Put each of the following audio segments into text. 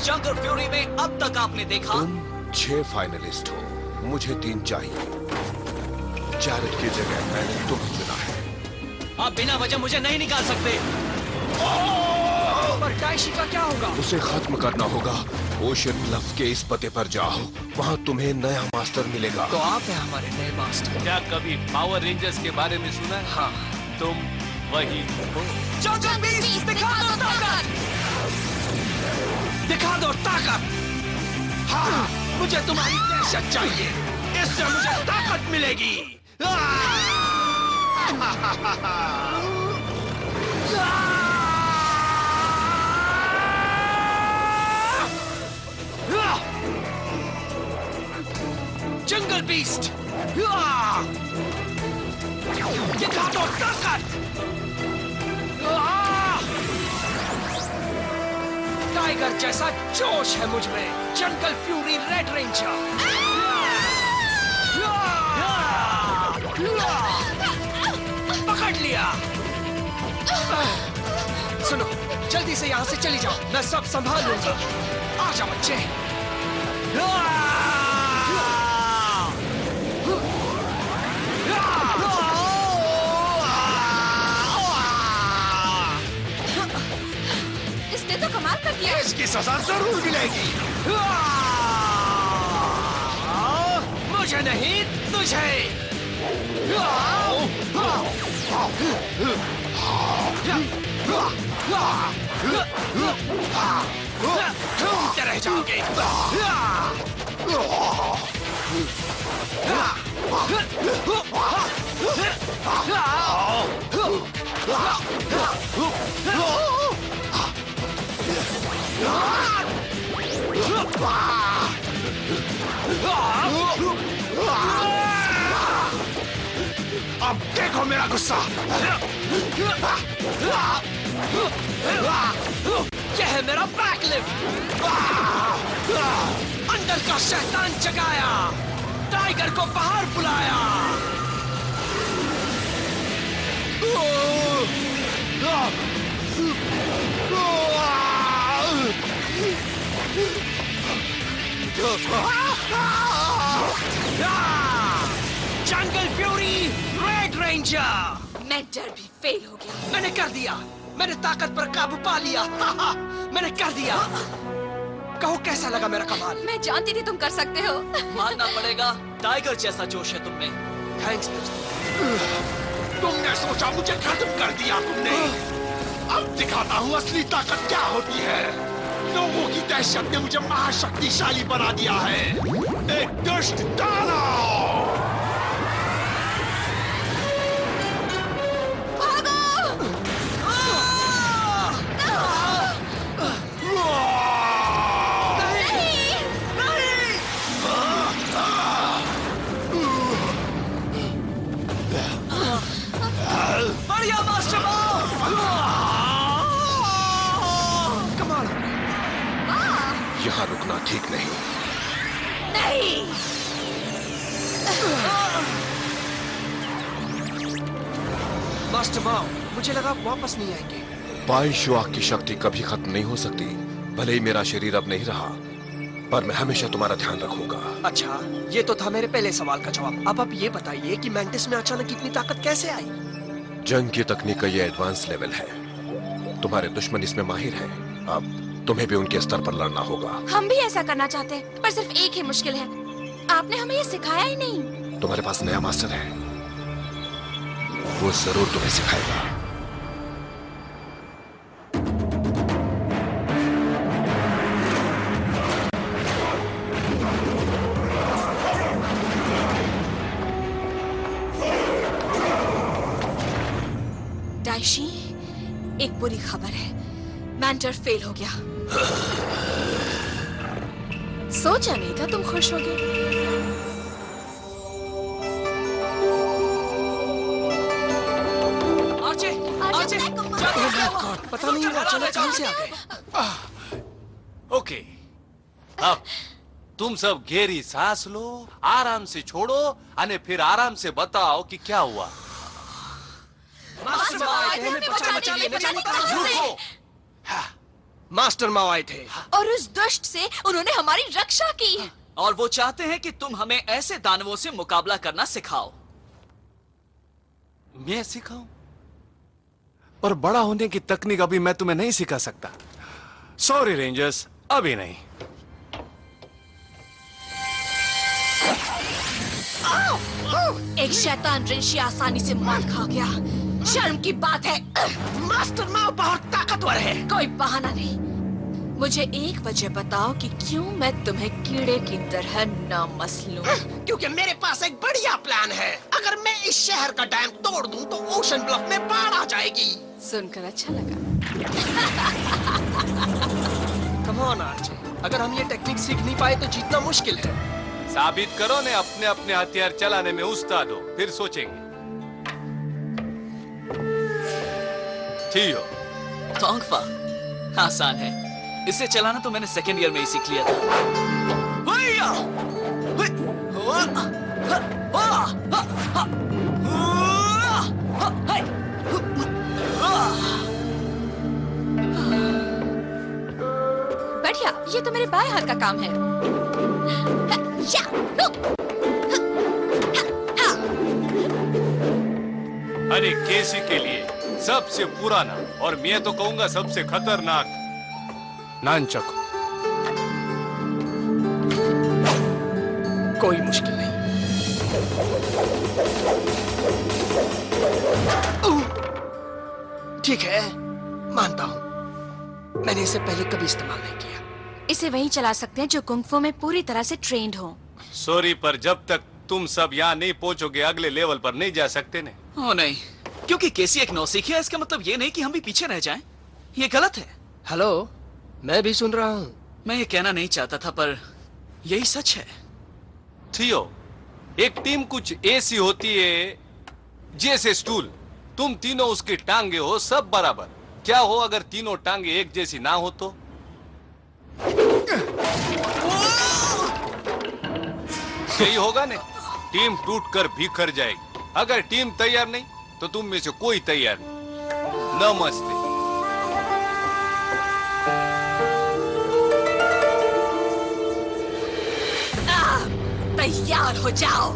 Jungle Fury में अब तक आपने देखा? तुम 6 फाइनलिस्ट हो, मुझे 3 चाहिए। जैरेड की जगह मैंने तुम्हें चुना है। आप बिना वजह मुझे नहीं निकाल सकते। पर टाइशी का क्या होगा? उसे खत्म करना होगा। ओशन ब्लफ के इस पते पर जाओ, वहाँ तुम्हें नया मास्टर मिलेगा। तो आप हैं हमारे नए मास्टर। क्या कभी पावर रेंजर्स के बारे में सुना है? हाँ। तुम वही हो। जंगल बीस्ट, दिखा दो ताकत! दिखा दो ताकत! हाँ, मुझे तुम्हारी दहशत चाहिए। इससे मुझे ताकत मिलेगी। जंगल बीस्ट, दिखा दो ताकत! टाइगर जैसा जोश है मुझ में। Jungle Fury red ranger. पकड़ लिया। सुनो, जल्दी से यहाँ से चली जाओ, मैं सब संभाल लूंगा। आजा बच्चे। इसने तो कमाल कर दिया। इसकी सजा जरूर मिलेगी। मुझे नहीं, तुझे। घूमते रह जाओगे। अब देखो मेरा गुस्सा। यह है मेरा बैकलिफ्ट। अंदर का शैतान जगाया, टाइगर को बाहर बुलाया। Jungle Fury red ranger. Mentor भी फेल हो गया। मैंने कर दिया। मैंने ताकत पर काबू पा लिया। मैंने कर दिया। कहो कैसा लगा मेरा कमाल? मैं जानती थी तुम कर सकते हो। मानना पड़ेगा, टाइगर जैसा जोश है तुम में। थैंक्स दोस्तों। तुमने सोचा मुझे खत्म कर दिया तुमने। अब दिखाता हूँ असली ताकत क्या होती है। लोगों की दहशत ने मुझे महाशक्तिशाली बना दिया है। एक दुष्ट दानव। बढ़िया मास्टर कमाल। यहाँ रुकना ठीक नहीं। नहीं। मास्टर माओ, मुझे लगा आप वापस नहीं आएंगे। बाईशुआ की शक्ति कभी खत्म नहीं हो सकती। भले ही मेरा शरीर अब नहीं रहा, पर मैं हमेशा तुम्हारा ध्यान रखूंगा। अच्छा, ये तो था मेरे पहले सवाल का जवाब। अब आप ये बताइए कि मैंटिस में अचानक इतनी ताकत कैसे आई? जंग की तकनीक का ये एडवांस लेवल है। तुम्हारे दुश्मन इसमें माहिर हैं। अब तुम्हें भी उनके स्तर पर लड़ना होगा। हम भी ऐसा करना चाहते हैं, पर सिर्फ एक ही मुश्किल है। आपने हमें ये सिखाया ही नहीं। तुम्हारे पास नया मास्टर है, वो जरूर तुम्हें सिखाएगा। टाइशी, एक बुरी खबर है। मेंटर फेल हो गया। सोचा नहीं था तुम खुश होगे। आर्चे, आर्चे, पता नहीं वो अचानक कहां से आ गए। ओके, अब तुम सब गहरी सांस लो, आराम से छोड़ो, और फिर आराम से बताओ कि क्या हुआ। मास्टर माओ, हमें बचाने के लिए रुको। हाँ, मास्टर माओ आए थे। और उस दुष्ट से उन्होंने हमारी रक्षा की। और वो चाहते हैं कि तुम हमें ऐसे दानवों से मुकाबला करना सिखाओ। मैं सिखाऊं? और बड़ा होने की तकनीक अभी मैं तुम्हें नहीं सिखा सकता। सॉरी रेंजर्स, अभी नहीं। एक शैतान ऋषि आसानी से मार खा गया। शर्म की बात है। मास्टर माओ बहुत ताकतवर है। कोई बहाना नहीं। मुझे 1 बजे बताओ कि क्यों मैं तुम्हें कीड़े की तरह न मसलूं। क्योंकि मेरे पास एक बढ़िया प्लान है। अगर मैं इस शहर का डैम तोड़ दूं तो ओशन ब्लफ में बाढ़ आ जाएगी। सुनकर अच्छा लगा। कम ऑन आरजे, अगर हम ये टेक्निक सीख नहीं पाए तो जीतना मुश्किल है। साबित करो ने अपने अपने हथियार चलाने में उस्ताद हो, फिर सोचेंगे। थियो, तोंगफा आसान है। इसे चलाना तो मैंने सेकेंड ईयर में ही सीख लिया था। हुइया! हुइ! हुआ! हा! हुआ! हा! हा! हुआ! हा! हाय! हुआ! बढ़िया, ये तो मेरे बाएं हाथ का काम है। या! अरे केसी के लिए सबसे पुराना और मैं तो कहूंगा सबसे खतरनाक नानचक। कोई मुश्किल नहीं। ठीक है, मानता हूं। मैंने इसे पहले कभी इस्तेमाल नहीं किया। इसे वही चला सकते हैं जो कुंग-फू में पूरी तरह से ट्रेंड हो। सॉरी, पर जब तक तुम सब यहाँ नहीं पहुंचोगे अगले लेवल पर नहीं जा सकते ने। ओ नहीं, क्योंकि केसी एक नौसिखिया है इसका मतलब ये नहीं कि हम भी पीछे रह जाएं। ये गलत है। हेलो, मैं भी सुन रहा हूँ। मैं ये कहना नहीं चाहता था पर यही सच है। थियो, एक टीम कुछ ऐसी होती है जैसे स्टूल। तुम तीनों उसकी टांगे हो, सब बराबर। क्या हो अगर तीनों टांगे एक जैसी ना हो तो? यही होगा ने, टीम टूटकर बिखर जाएगी। अगर टीम तैयार नहीं तो तुम में से कोई तैयार नहीं। नमस्ते। तैयार हो जाओ।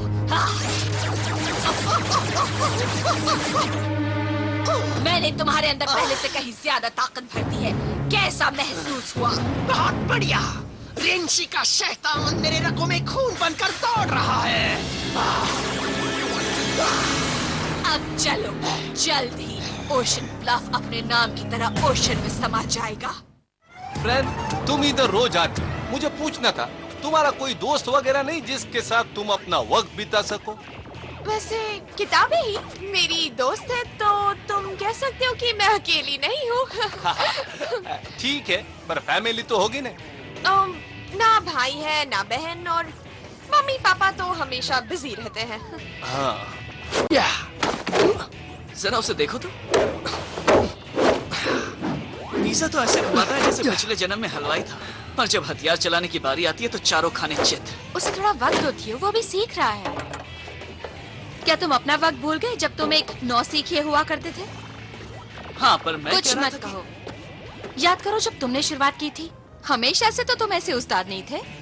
मैंने तुम्हारे अंदर पहले से कहीं ज्यादा ताकत भर दी है। कैसा महसूस हुआ? बहुत बढ़िया। रेंशी का शैतान मेरे रगों में खून बनकर दौड़ रहा है। अब चलो, जल्द ही ओशन ब्लफ अपने नाम की तरह ओशन में समा जाएगा। फ्रेंड, तुम इधर रोज आती, मुझे पूछना था तुम्हारा कोई दोस्त वगैरह नहीं जिसके साथ तुम अपना वक्त बिता सको? वैसे किताबें ही मेरी दोस्त है, तो तुम कह सकते हो कि मैं अकेली नहीं हूँ। ठीक है, पर फैमिली तो होगी ना? ना भाई है ना बहन, और मम्मी पापा तो हमेशा बिजी रहते हैं। हाँ। या, जरा उसे देखो तो। वीजा तो ऐसे घुमाता है जैसे पिछले जन्म में हलवाई था, पर जब हथियार चलाने की बारी आती है तो चारों खाने चित। उसे थोड़ा वक्त दो थियो, वो भी सीख रहा है। क्या तुम अपना वक्त भूल गए जब तुम एक नौसिखिए हुआ करते थे? हाँ, पर मैं कुछ कह रहा मत था कि- कहो। याद करो जब तुमने शुरुआत की थी, हमेशा से तो तुम ऐसे उस्ताद नहीं थे।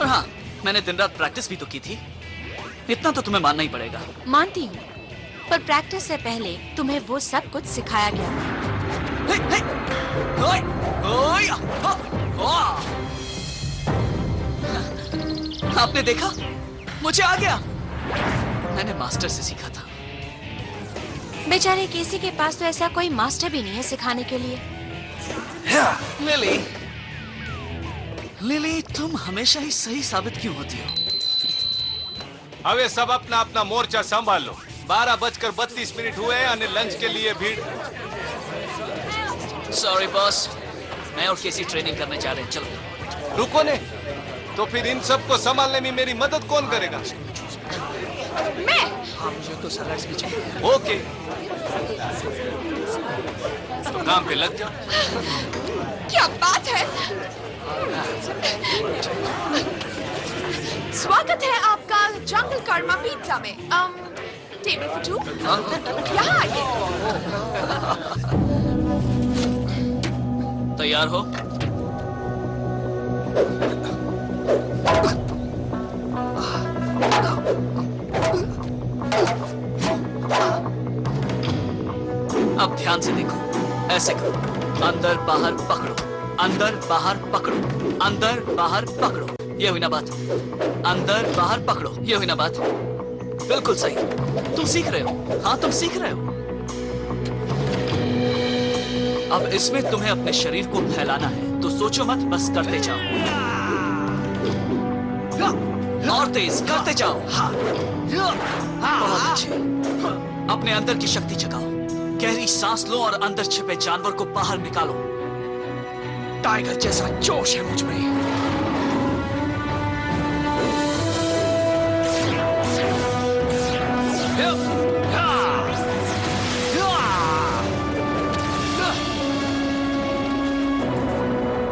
और हाँ, मैंने दिन रात प्रैक्टिस भी तो की थी। इतना तो तुम्हें मानना ही पड़ेगा। मानती हूँ, पर प्रैक्टिस से पहले तुम्हें वो सब कुछ सिखाया गया। हे, हे, ओए, ओए, हा, हा। आपने देखा, मुझे आ गया। मैंने मास्टर से सीखा था। बेचारे केसी के पास तो ऐसा कोई मास्टर भी नहीं है सिखाने के लिए। लिली, लिली, तुम हमेशा ही सही साबित क्यों होती हो? હવે सब अपना अपना मोर्चा संभाल लो। 12:32 हुए हैं और लंच के लिए भीड़। सॉरी बॉस, मैं और केसी ट्रेनिंग करने जा रहे हैं। चलो। रुको ने, तो फिर इन सबको संभालने में मेरी मदद कौन करेगा? हाँ, मुझे तो सलाड्स भी चाहिए। ओके, तो काम पे लग जाओ। क्या बात है। स्वागत है आपका जंगल कर्मा पिज्जा में टेबल फॉर टू। यहाँ आइए। तैयार हो? अब ध्यान से देखो, ऐसे करो, अंदर बाहर पकड़ो, अंदर बाहर पकड़ो, अंदर बाहर पकड़ो, ये हुई ना बात। अंदर बाहर पकड़ो, ये हुई ना बात। बिल्कुल सही, तुम सीख रहे हो। हाँ, तुम सीख रहे हो। अब इसमें तुम्हें अपने शरीर को फैलाना है, तो सोचो मत, बस करते जाओ। और तेज करते जाओ। बहुत अच्छे। अपने अंदर की शक्ति जगाओ, गहरी सांस लो और अंदर छिपे जानवर को बाहर निकालो। टाइगर जैसा जोश है मुझ में।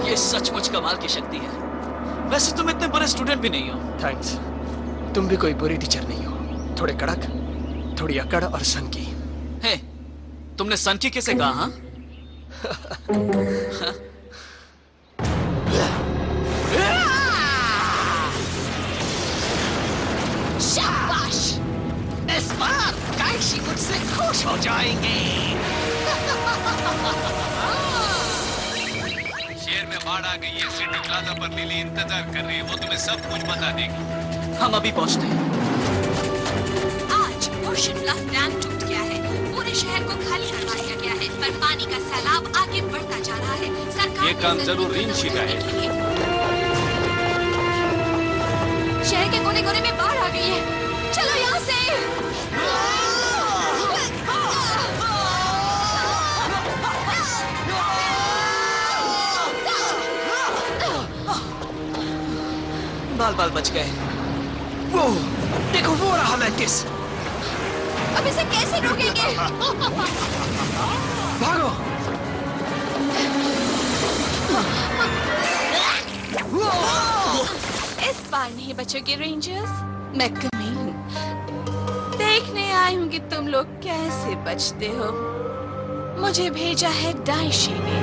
ये सचमुच कमाल की शक्ति है। वैसे तुम इतने बुरे स्टूडेंट भी नहीं हो। थैंक्स। तुम भी कोई बुरी टीचर नहीं हो। थोड़े कड़क, थोड़ी अकड़ और सनकी। हे, तुमने सनकी कैसे कहा? हाँ? शाबाश! इस बार काइशी मुझसे खुश हो जाएंगे। शहर में बाढ़ आ गई है, सिटी प्लाजा पर लिली इंतजार कर रही है, वो तुम्हें सब कुछ बता देगी। हम अभी पहुंचते हैं। आज ओशन ब्लफ डैम टूट गया है। पूरे शहर को खाली करवा दिया गया है, पर पानी का सैलाब आगे बढ़ता जा रहा है। सरकार ये काम जरूर रिंची का है। शहर के कोने कोने में बाढ़ आ गई है। चलो यहाँ से। बाल बाल बच गए। वो देखो, वो रहा मैंटिस। अब इसे कैसे रोकेंगे? भागो! इस बार नहीं बचोगे रेंजर्स। मैं कमी हूँ। देखने आई हूँ कि तुम लोग कैसे बचते हो। मुझे भेजा है डाइशी ने,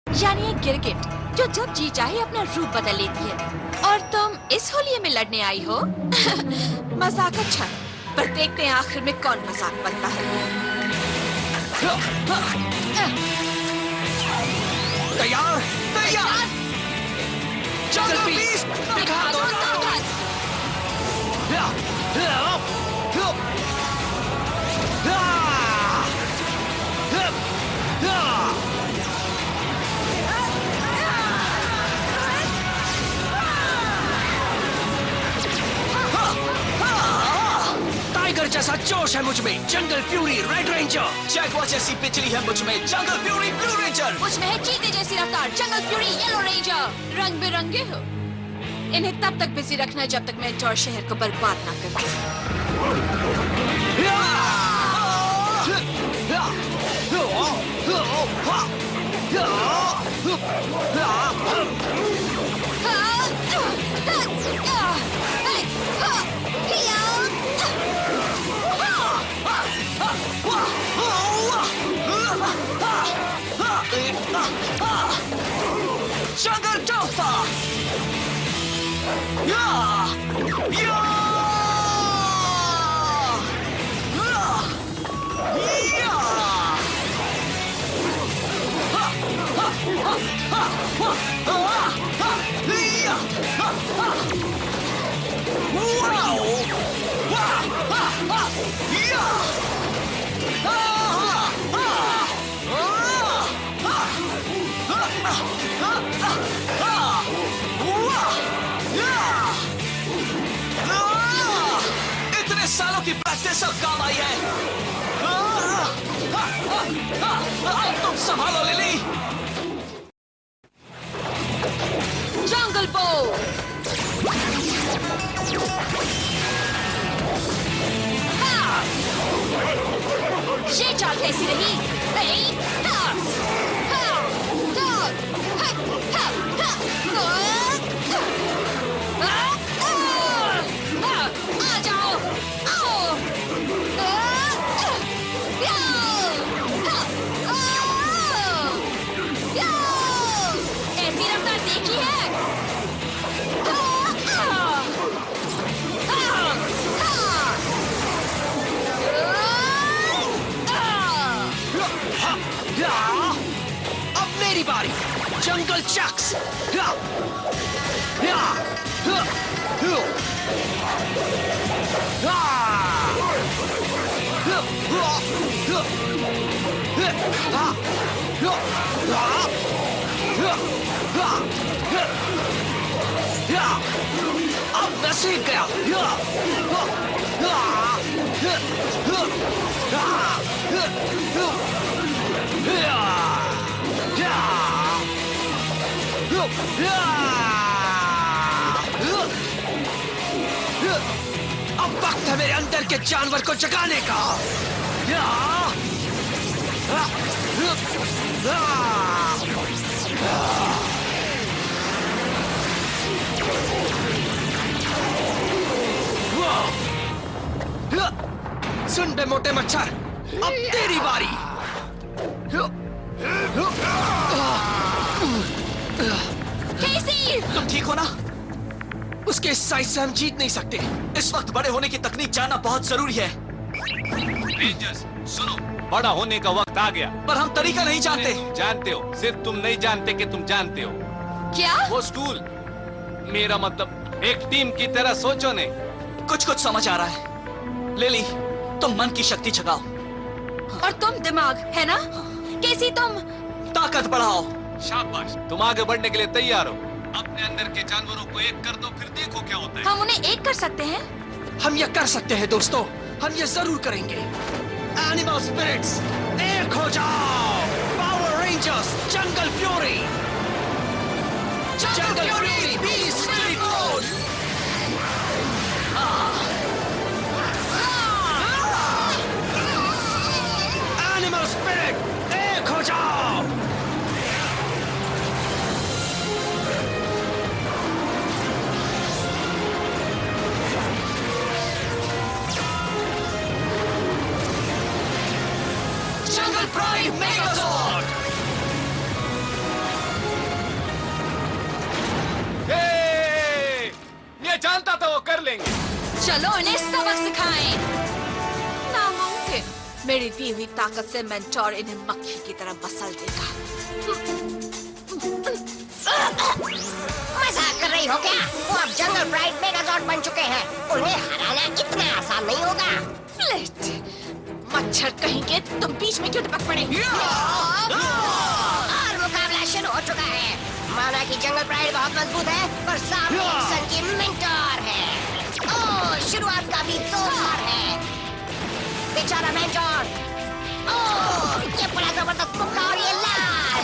यानी एक गिरगिट जो जब जी चाहे अपना रूप बदल लेती है। और तुम इस होलिये में लड़ने आई हो? मजाक अच्छा है, पर देखते हैं आखिर में कौन मजाक बनता है। तैयार? तैयार! जंगल बीस्ट, दिखा दो ताकत! टाइगर जैसा जोश है मुझ में। Jungle Fury red ranger. Jaguar जैसी बिजली है मुझ में। Jungle Fury blue ranger. मुझ में है चीते जैसी रफ्तार। Jungle Fury yellow ranger. रंग बिरंगे हो। इन्हें तब तक बिजी रखना जब तक मैं जॉर्ज शहर को बर्बाद ना कर दूं। Jungle Dopha! Yeah! Yeah! इतने सालों की प्रैक्टिस अब काम आई है। तुम संभालो लिली। जंगल बो। ये चाल कैसी रही? अब मैं सीख गया। अब वक्त है मेरे अंदर के जानवर को जगाने का। सुन बे मोटे मच्छर, अब तेरी बारी। केसी! तुम ठीक हो ना? उसके साइज से हम जीत नहीं सकते। इस वक्त बड़े होने की तकनीक जानना बहुत जरूरी है। रेंजर्स सुनो, बड़ा होने का वक्त आ गया। पर हम तरीका नहीं जानते। जानते हो, सिर्फ तुम नहीं जानते कि तुम जानते हो। क्या? वो स्टूल, मेरा मतलब एक टीम की तरह सोचो ने। कुछ कुछ समझ आ रहा है। लिली, तुम मन की शक्ति जगाओ। और तुम दिमाग, है ना? केसी तुम ताकत बढ़ाओ। शाबाश, तुम आगे बढ़ने के लिए तैयार हो। अपने अंदर के जानवरों को एक कर दो, फिर देखो क्या होता है। हम उन्हें एक कर सकते हैं? हम ये कर सकते हैं दोस्तों, हम ये जरूर करेंगे। एनिमल स्पिरिट्स, एक हो जाओ। Power Rangers, Jungle Fury. Jungle Fury, be spirit mode. Animal spirit, एक हो जाओ। Jungle Pride Megazord. ये जानता था वो कर लेंगे। चलो इन्हें सबक सिखाएं। नामुमकिन। मेरी दी हुई ताकत से मेंटोर इन्हें मक्खी की तरह मसल देगा। मजाक कर रही हो क्या? वो अब जंगल ब्राइट मेगाजॉर्ड बन चुके हैं। उन्हें हराना इतना आसान नहीं होगा। फ्लिट, मच्छर कहेंगे, तुम बीच में क्यों टपक पड़े? और मुकाबला शुरू हो चुका है। माना कि जंगल प्राइड बहुत मजबूत है, पर सामने एक संगी मेंटोर है। ओह, शुरुआत काफी जोरदार है। बेचारा मेंटोर। ओह, ये बड़ा जबरदस्त मुक्का और ये लाल।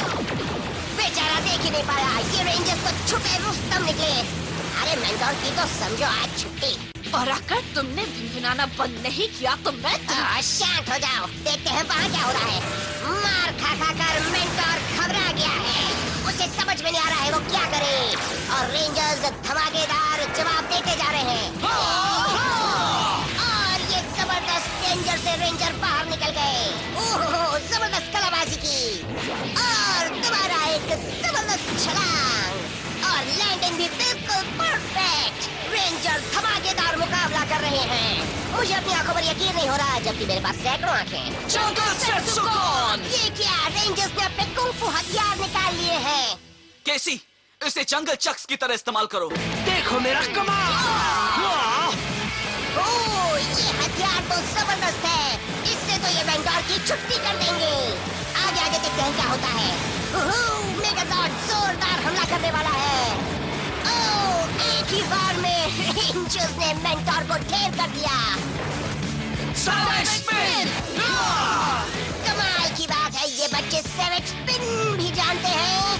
बेचारा देख ही नहीं पाया। ये रेंजर्स तो छुपे रुस्तम निकले। अरे मेंटोर की तो समझो आज छुट्टी। और अगर तुमने भिनभिनाना बंद नहीं किया तो मैं शांत हो जाओ, देखते हैं वहाँ क्या हो रहा है। मार खा खा कर मेंटोर घबरा गया है। उसे समझ में नहीं आ रहा है वो क्या करे। और रेंजर्स धमाकेदार जवाब देते जा रहे हैं। और ये जबरदस्त डेंजर से रेंजर बाहर निकल गए। ओह, जबरदस्त कलाबाजी की। और दोबारा एक जबरदस्त छलांग। और लैंडिंग भी बिल्कुल परफेक्ट। रेंजर धमाकेदार मुकाबला कर रहे हैं। मुझे अपनी आंखों पर यकीन नहीं हो रहा, जबकि मेरे पास सैकड़ों आंखें। जंगल सेट्सुकोन! ये क्या? रेंजर्स ने अपने कुंफू हथियार निकाल लिए हैं। केसी, इसे जंगल चक्स की तरह इस्तेमाल करो। देखो मेरा कमाल। ओह, ये हथियार तो जबरदस्त है। इससे तो ये मेंटोर की छुट्टी कर देंगे। आगे आगे देखते हैं क्या होता है। मेगाजॉर्ड जोरदार हमला करने वाला है। ओह, एक ही बार में रेंजर्स ने मेंटोर को ढेर कर दिया। Savage spin! कमाल की बात है, ये बच्चे सेवेज स्पिन भी जानते हैं।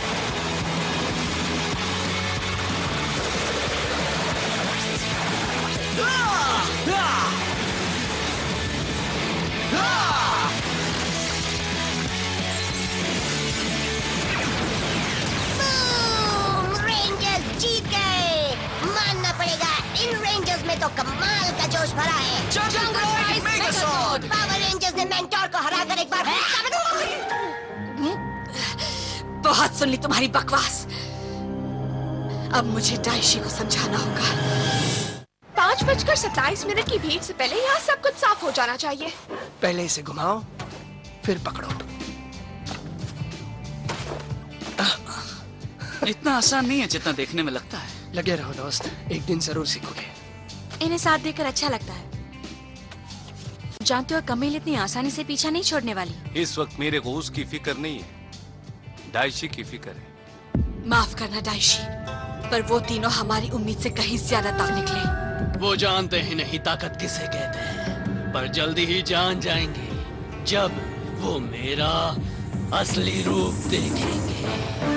बूम! रेंजर्स जीत गए। मानना पड़ेगा, इन रेंजर्स में तो कमाल का जोश भरा है। पावर रेंजर्स ने मेंटोर को हराकर एक बार बहुत सुन ली तुम्हारी बकवास। अब मुझे डाइशी को समझाना होगा। 5:27 की भीड़ से पहले यहाँ सब कुछ साफ हो जाना चाहिए। पहले इसे घुमाओ, फिर पकड़ो। इतना आसान नहीं है जितना देखने में लगता है। लगे रहो दोस्त, एक दिन जरूर सीखोगे। इन्हें साथ देकर अच्छा लगता है। जानते हो कमील इतनी आसानी से पीछा नहीं छोड़ने वाली। इस वक्त मेरे को उसकी फिक्र नहीं है, डायशी की फिक्र है। माफ करना डायशी, पर वो तीनों हमारी उम्मीद से कहीं ज्यादा तक निकले। वो जानते ही नहीं ताकत किसे कहते हैं, पर जल्दी ही जान जाएंगे जब वो मेरा असली रूप देखेंगे।